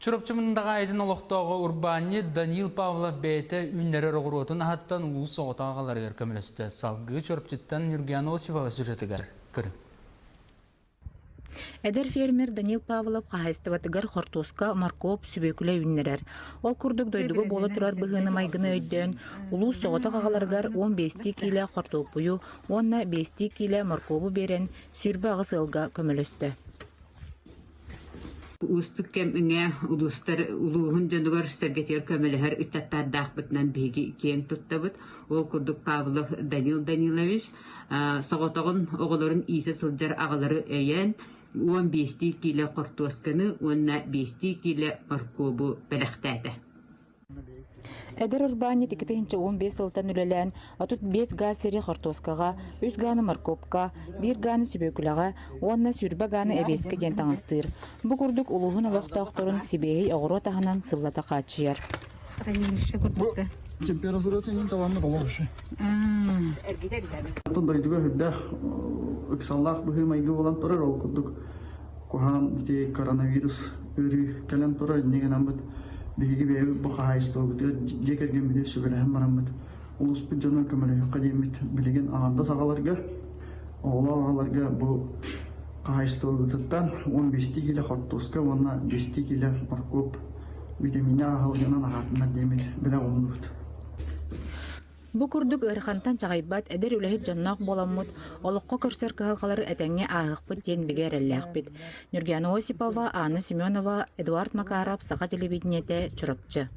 Çorapçımındağı aydın olaqtağı Urbani Danil Pavlov beyte ünleri roğurotun ahattan ulu soğuta ağaları kömüleste salgı çorapçıttan Yurgen Osipova süretigar körün. Эдер фермер Данил Павлов қағайстыбатыгар Хортоска Маркоп сүбекілі үннерер. Ол күрдік дойдығы болы тұрар бұғыны майгыны өйден, ұлу соғыта қағаларғар 15 киле Хортопую, 15 киле Маркобу берен сүрбі ағыс ылға көмілісті. Устук кем иңе улустар улуһун жөнүгөр сергетер көмөлөр үчаттар дакбытынан биги кең туттабыт. Ол курдук Павлов Данил Данилович соготогун оголорун ийсе сылжар агалары эйен 15 киле кортосканы, 15 киле маркобу белектеде. Эдер Урбани тикетинче 15 ылтан үлелен, атут 5 га сери Хортоскага, 3 ганы Маркопка, 1 ганы Сүбекүлага, 10 сүрбе ганы Эбеске ден таңыстыр. Бу курдук улуһун олохтоохторун Сибеһи огоро таханан сыллата качыяр. Температура тенин тавамы болошы. Тон дойдуга хүддә ыксаллах быһы майгы болан турар ол курдук. Куһан ди коронавирус өрү калан турар неген амбыт. Биһиги бе бу хайстог ди жекерген биде сүгеләһәм марамбыт. Улус бу жонун көмөлө кадимит билеген анда сагаларга оголарга бу хайстогуттан 15 киле хортоска, 15 киле маркоп витамина алган ахатына демит белә умнут. Бу курдук ырхантан чагайбат эдер үлэһит жонноох боламмут, олоққа көрсөр кыһалхалары этеңе аахпыт тен бигереллэхпит. Нурген Осипова, Анна Семенова, Эдуард Макаров, Саха телевидениете, Чурапчы.